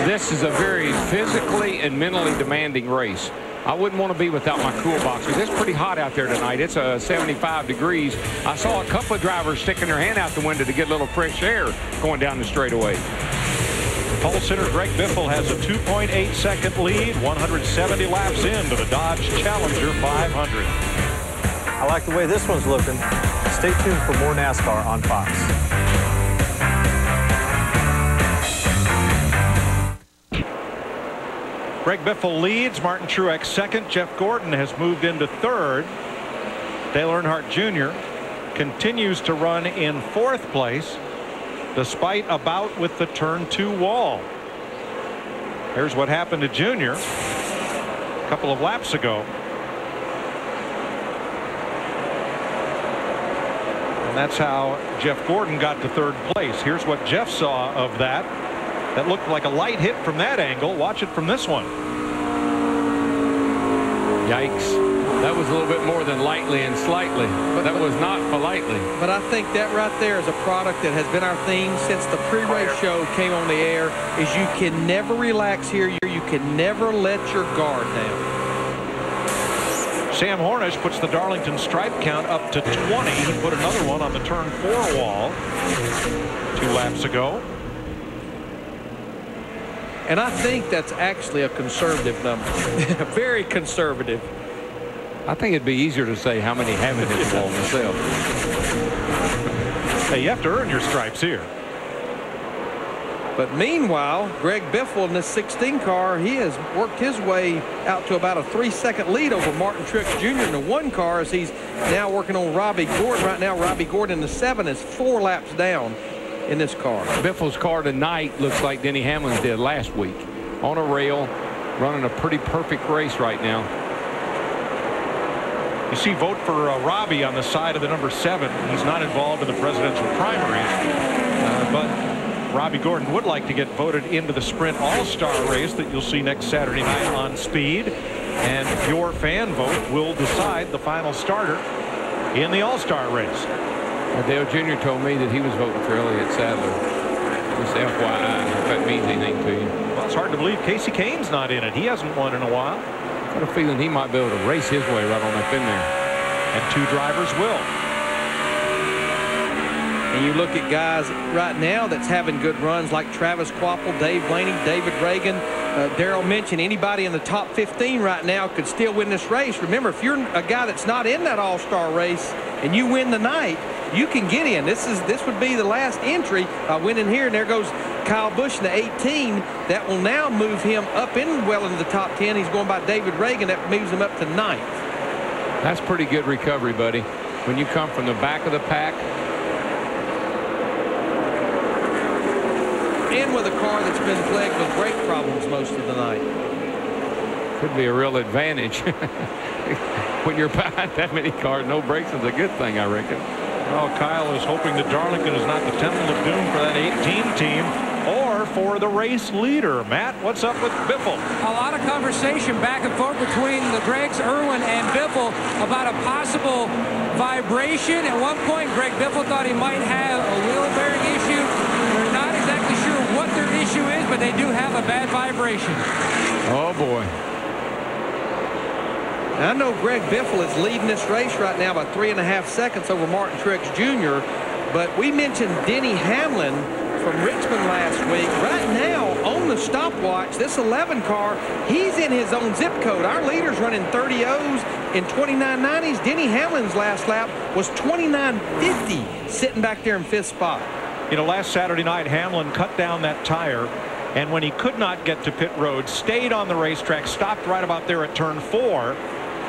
This is a very physically and mentally demanding race. I wouldn't want to be without my cool box because it's pretty hot out there tonight. It's 75 degrees. I saw a couple of drivers sticking their hand out the window to get a little fresh air going down the straightaway. Pole sitter Greg Biffle has a 2.8-second lead, 170 laps into the Dodge Challenger 500. I like the way this one's looking. Stay tuned for more NASCAR on Fox. Greg Biffle leads, Martin Truex second. Jeff Gordon has moved into third. Dale Earnhardt Jr. continues to run in fourth place despite a bout with the turn 2 wall. Here's what happened to Jr. a couple of laps ago. And that's how Jeff Gordon got to third place. Here's what Jeff saw of that. That looked like a light hit from that angle. Watch it from this one. Yikes. That was a little bit more than lightly and slightly. But that was not politely. But I think that right there is a product that has been our theme since the pre-race show came on the air, is you can never relax here. You can never let your guard down. Sam Hornish puts the Darlington stripe count up to 20. He put another one on the turn 4 wall 2 laps ago. And I think that's actually a conservative number. Very conservative. I think it'd be easier to say how many haven't hit the wall myself. Hey, you have to earn your stripes here. But meanwhile, Greg Biffle in this 16 car, he has worked his way out to about a 3-second lead over Martin Truex Jr. in the 1 car, as he's now working on Robbie Gordon. Right now, Robbie Gordon in the 7 is 4 laps down in this car. Biffle's car tonight looks like Denny Hamlin's did last week. On a rail, running a pretty perfect race right now. You see vote for Robbie on the side of the number 7. He's not involved in the presidential primary, but Robbie Gordon would like to get voted into the Sprint All-Star race that you'll see next Saturday night on Speed. And your fan vote will decide the final starter in the All-Star race. Dale Jr. told me that he was voting for Elliott Sadler. Just FYI, if that means anything to you. Well, it's hard to believe Casey Kane's not in it. He hasn't won in a while. I've got a feeling he might be able to race his way right on up in there. And 2 drivers will. And you look at guys right now that's having good runs like Travis Kvapil, Dave Blaney, David Reagan. Darrell mentioned anybody in the top 15 right now could still win this race. Remember, if you're a guy that's not in that all-star race and you win the night, you can get in. This would be the last entry by winning here. And there goes Kyle Busch in the 18. That will now move him up in well into the top 10. He's going by David Reagan. That moves him up to 9th. That's pretty good recovery, buddy. When you come from the back of the pack. And with a car that's been plagued with brake problems most of the night. Could be a real advantage. When you're behind that many cars, no brakes is a good thing, I reckon. Well, Kyle is hoping that Darlington is not the temple of doom for that 18 team or for the race leader. Matt, what's up with Biffle? A lot of conversation back and forth between the Gregs, Irwin, and Biffle about a possible vibration. At one point, Greg Biffle thought he might have a wheel bearing issue. They're not exactly sure what their issue is, but they do have a bad vibration. Oh, boy. I know Greg Biffle is leading this race right now by 3.5 seconds over Martin Truex Jr. But we mentioned Denny Hamlin from Richmond last week. Right now on the stopwatch, this 11 car, he's in his own zip code. Our leader's running 30.0s and 29.90s. Denny Hamlin's last lap was 29.50, sitting back there in 5th spot. You know, last Saturday night, Hamlin cut down that tire, and when he could not get to pit road, stayed on the racetrack, stopped right about there at turn 4,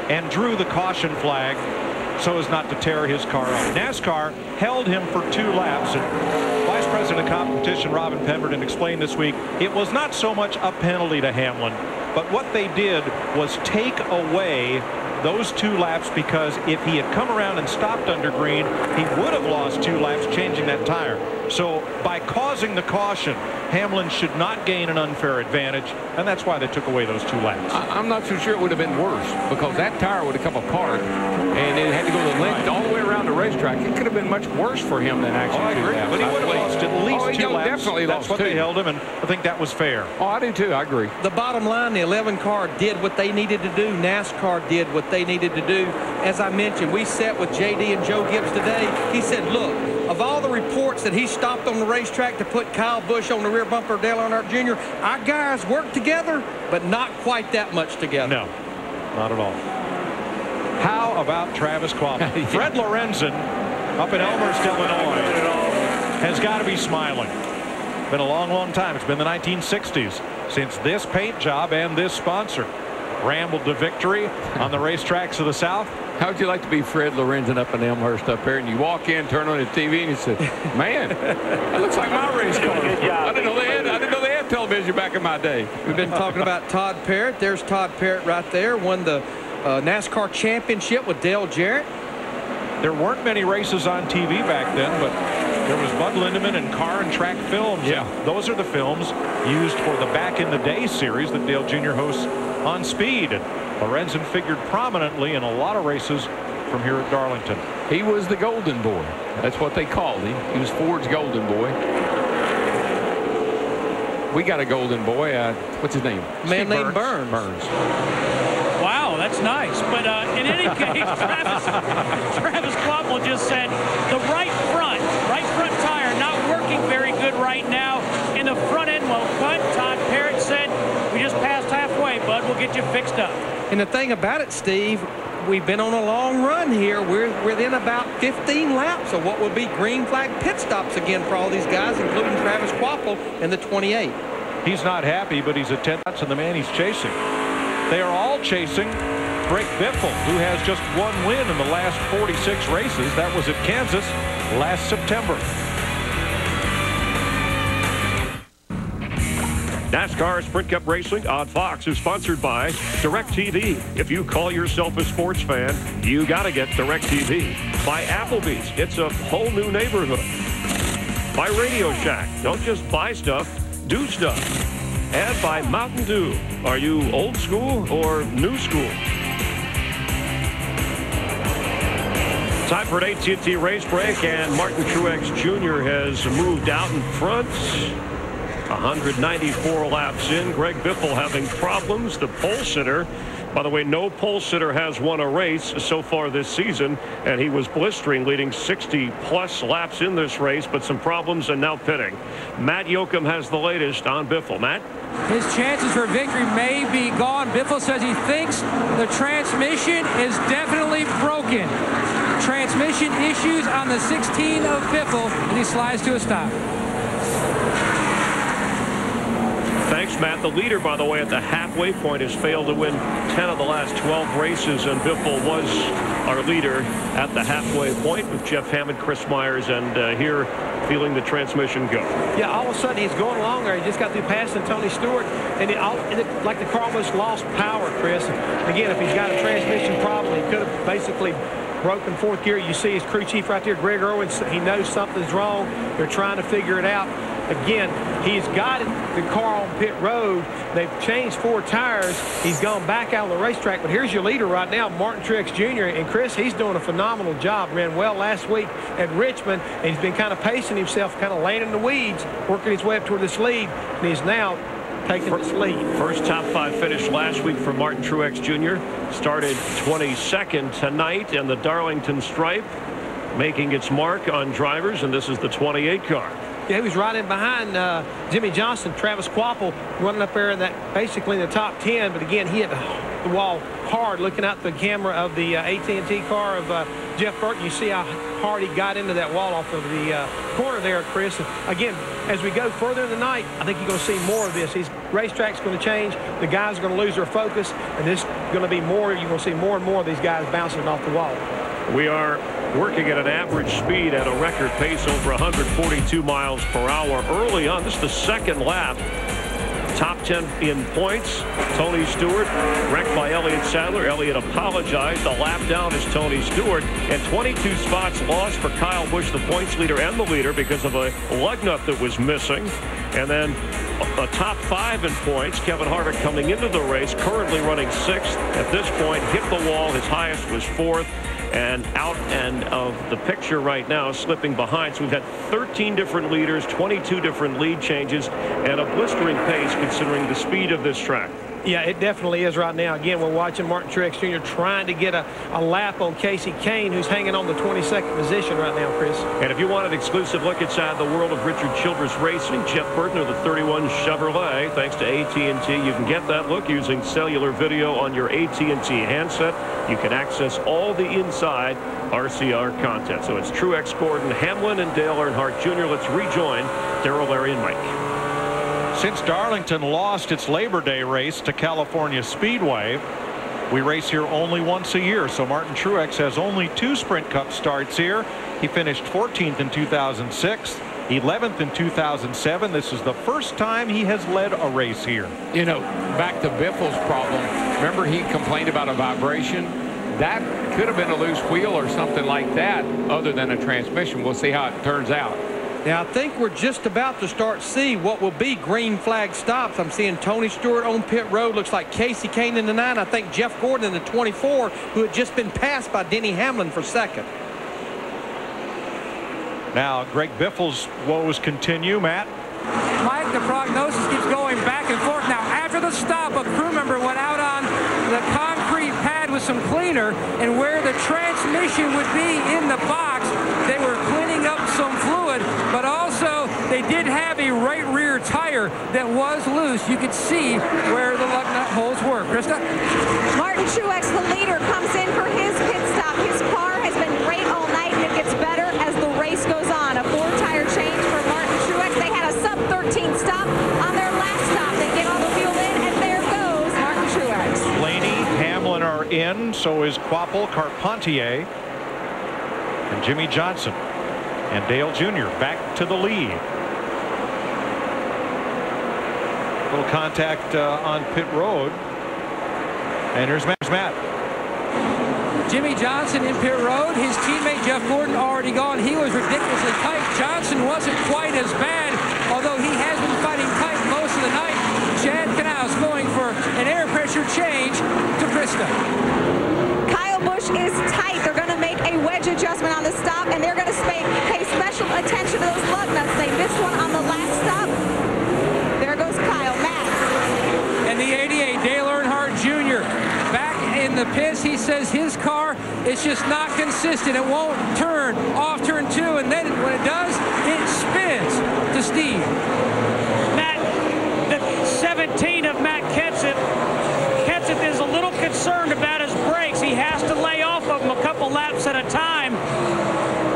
and drew the caution flag so as not to tear his car up. NASCAR held him for 2 laps, and Vice President of Competition Robin Pemberton explained this week it was not so much a penalty to Hamlin, but what they did was take away those 2 laps, because if he had come around and stopped under green, he would have lost 2 laps changing that tire. So by causing the caution, Hamlin should not gain an unfair advantage, and that's why they took away those 2 laps. I'm not so sure it would have been worse, because that tire would have come apart and it had to go the length all the way around the racetrack. It could have been much worse for him than actually 2 laps. But he would have lost at least 2 laps. Definitely That's lost what 2. they held him, and I think that was fair. Oh, I do too. I agree. The bottom line, the 11 car did what they needed to do. NASCAR did what they needed to do. As I mentioned, we sat with JD and Joe Gibbs today. He said, look, of all the reports that he stopped on the racetrack to put Kyle Busch on the rear bumper of Dale Earnhardt Jr., our guys worked together, but not quite that much together. No, not at all. How about Travis Kvapil? Fred Lorenzen up in Elmhurst, Illinois, has got to be smiling. Been a long, long time. It's been the 1960s since this paint job and this sponsor rambled to victory on the racetracks of the South. How would you like to be Fred Lorenzen up in Elmhurst up there, and you walk in, turn on the TV, and you say, man, that looks like my race car. I didn't know they had television back in my day. We've been talking about Todd Parrott. There's Todd Parrott right there. Won the NASCAR championship with Dale Jarrett. There weren't many races on TV back then, but there was Bud Lindemann and Car and Track Films. Yeah. Those are the films used for the Back in the Day series that Dale Jr. hosts on Speed. And Lorenzen figured prominently in a lot of races from here at Darlington. He was the golden boy. That's what they called him. He was Ford's golden boy. We got a golden boy. What's his name? Man named Burns. Wow, that's nice. But in any case, Travis Kvapil just said the right front tire not working very good right now. In the front end, well, cut. Todd Parrott said, we just passed halfway, bud. We'll get you fixed up. And the thing about it, Steve, we've been on a long run here. We're within about 15 laps of what will be green flag pit stops again for all these guys, including Travis Kvapil in the 28. He's not happy, but he's at 10 laps and the man he's chasing. They are all chasing Greg Biffle, who has just 1 win in the last 46 races. That was at Kansas last September. NASCAR Sprint Cup Racing on Fox is sponsored by DirecTV. If you call yourself a sports fan, you got to get DirecTV. By Applebee's, it's a whole new neighborhood. By Radio Shack, don't just buy stuff, do stuff. And by Mountain Dew. Are you old school or new school? Time for an AT&T race break, and Martin Truex Jr. has moved out in front. 194 laps in. Greg Biffle having problems. The pole sitter. By the way, no pole sitter has won a race so far this season, and he was blistering, leading 60-plus laps in this race, but some problems and now pitting. Matt Yoakum has the latest on Biffle. Matt? His chances for victory may be gone. Biffle says he thinks the transmission is definitely broken. Transmission issues on the 16 of Biffle, and he slides to a stop. Thanks, Matt. The leader, by the way, at the halfway point has failed to win 10 of the last 12 races, and Biffle was our leader at the halfway point with Jeff Hammond, Chris Myers, and here feeling the transmission go. Yeah, all of a sudden he's going along there. He just got through passing Tony Stewart, and like the car almost lost power, Chris. Again, if he's got a transmission problem, he could have basically broken 4th gear. You see his crew chief right there, Greg Irwin. He knows something's wrong. They're trying to figure it out. Again, he's got the car on pit road. They've changed 4 tires. He's gone back out on the racetrack. But here's your leader right now, Martin Truex Jr. And Chris, he's doing a phenomenal job. Ran well last week at Richmond, and he's been kind of pacing himself, kind of laying in the weeds, working his way up toward this lead, and he's now taking this lead. First top 5 finish last week for Martin Truex Jr. Started 22nd tonight, and the Darlington stripe making its mark on drivers, and this is the 28 car. Yeah, he was right in behind Jimmy Johnson, Travis Kvapil, running up there in that basically in the top 10. But again, he hit the wall hard, looking out the camera of the AT&T car of Jeff Burton. You see how hard he got into that wall off of the corner there, Chris. And again, as we go further in the night, I think you're going to see more of this. His racetrack's going to change. The guys are going to lose their focus, and this is going to be more. You're going to see more and more of these guys bouncing off the wall. We are working at an average speed at a record pace over 142 miles per hour early on. This is the 2nd lap Top 10 in points. Tony Stewart wrecked by Elliott Sadler. Elliott apologized. A lap down is Tony Stewart. And 22 spots lost for Kyle Busch, the points leader and the leader, because of a lug nut that was missing. And then a top 5 in points. Kevin Harvick coming into the race, currently running 6th. At this point, hit the wall. His highest was 4th. And out and of the picture right now, slipping behind. So we've had 13 different leaders, 22 different lead changes, and a blistering pace considering the speed of this track. Yeah, it definitely is right now. Again, we're watching Martin Truex Jr. trying to get a lap on Casey Kane, who's hanging on the 22nd position right now, Chris. And if you want an exclusive look inside the world of Richard Childress Racing, Jeff Burton of the 31 Chevrolet, thanks to AT&T, you can get that look using cellular video on your AT&T handset. You can access all the inside RCR content. So it's Truex, Gordon, Hamlin, and Dale Earnhardt Jr. Let's rejoin Darrell, Larry, and Mike. Since Darlington lost its Labor Day race to California Speedway, we race here only once a year. So Martin Truex has only 2 Sprint Cup starts here. He finished 14th in 2006, 11th in 2007. This is the first time he has led a race here. You know, back to Biffle's problem. Remember, he complained about a vibration. That could have been a loose wheel or something like that, other than a transmission. We'll see how it turns out. Now, I think we're just about to start to see what will be green flag stops. I'm seeing Tony Stewart on pit road. Looks like Casey Kane in the 9. I think Jeff Gordon in the 24, who had just been passed by Denny Hamlin for 2nd. Now, Greg Biffle's woes continue. Matt? Mike, the prognosis keeps going back and forth. Now, after the stop, a crew member went out on the concrete pad with some cleaner, and where the transmission would be in the box, they were cleaning up some fluid, but also they did have a right rear tire that was loose. You could see where the lug nut holes were. Krista? Martin Truex, the leader, comes in for his pit stop. His car has been great all night, and it gets better as the race goes on. A 4-tire change for Martin Truex. They had a sub-13 stop on their last stop. They get all the fuel in, and there goes Martin Truex. Blaney, Hamlin are in. So is Quapple, Carpentier, and Jimmy Johnson. And Dale Jr. back to the lead. Little contact on pit road. And here's Matt. Jimmy Johnson in pit road. His teammate Jeff Gordon already gone. He was ridiculously tight. Johnson wasn't quite as bad, although he has been fighting tight most of the night. Chad Knaus going for an air pressure change to Krista. Kyle Busch is tight. They're going to make a wedge adjustment on the stop, and they're going to pay special attention to those lug nuts. They missed one on the last stop. There goes Kyle. Matt. And the 88, Dale Earnhardt Jr. back in the pits. He says his car is just not consistent. It won't turn off turn 2, and then when it does, it spins to Steve. Matt, the 17 of Matt Kenseth. Kenseth is a little concerned about his brakes. He has to lay off of them a couple laps at a time.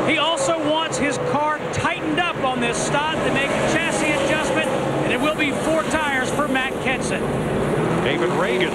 He also wants his car tightened up on this stop to make a chassis adjustment, and it will be 4 tires for Matt Kenseth. David Reagan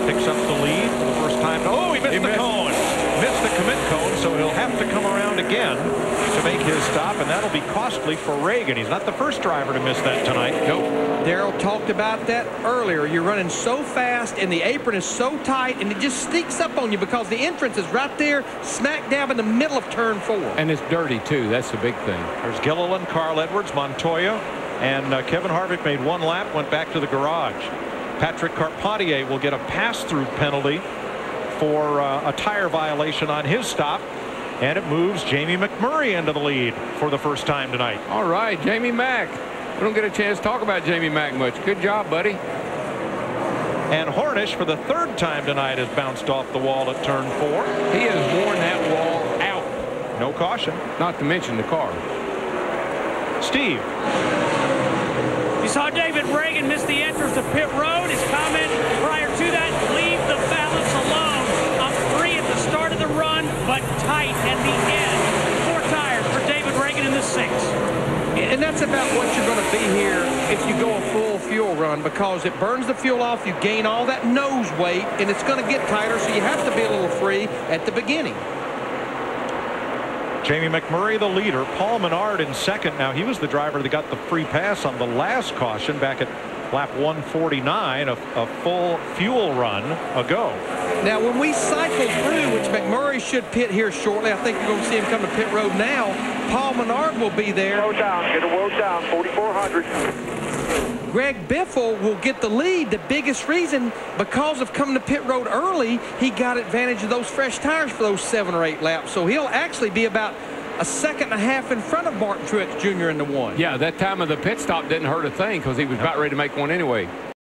picks up the lead for the first time. Oh, he missed the cone. Missed the commit cone, so he'll have to come around again to make his stop, and that'll be costly for Reagan. He's not the first driver to miss that tonight. Nope. Darrell talked about that earlier. You're running so fast, and the apron is so tight, and it just sneaks up on you because the entrance is right there, smack dab in the middle of turn 4. And it's dirty, too. That's the big thing. There's Gilliland, Carl Edwards, Montoya, and Kevin Harvick made 1 lap, went back to the garage. Patrick Carpentier will get a pass-through penalty for a tire violation on his stop, and it moves Jamie McMurray into the lead for the first time tonight. All right, Jamie Mack. We don't get a chance to talk about Jamie Mack much. Good job, buddy. And Hornish, for the 3rd time tonight, has bounced off the wall at turn 4. He has worn that wall out. No caution. Not to mention the car. Steve. You saw David Reagan miss the entrance of pit road. His comment prior to that, leave the balance alone. I'm 3 at the start of the run, but tight at the end. 4 tires for David Reagan in the 6. And that's about what you're going to be here if you go a full fuel run, because it burns the fuel off, you gain all that nose weight, and it's going to get tighter, so you have to be a little free at the beginning. Jamie McMurray, the leader. Paul Menard in 2nd. Now, he was the driver that got the free pass on the last caution back at Lap 149, a full fuel run ago. Now, when we cycle through, which McMurray should pit here shortly, I think you're going to see him come to pit road now. Paul Menard will be there. Slow down, get a low down, 4,400. Greg Biffle will get the lead. The biggest reason, because of coming to pit road early, he got advantage of those fresh tires for those 7 or 8 laps. So he'll actually be about a second and a half in front of Martin Truex Jr. in the 1. Yeah, that time of the pit stop didn't hurt a thing because he was about ready to make one anyway.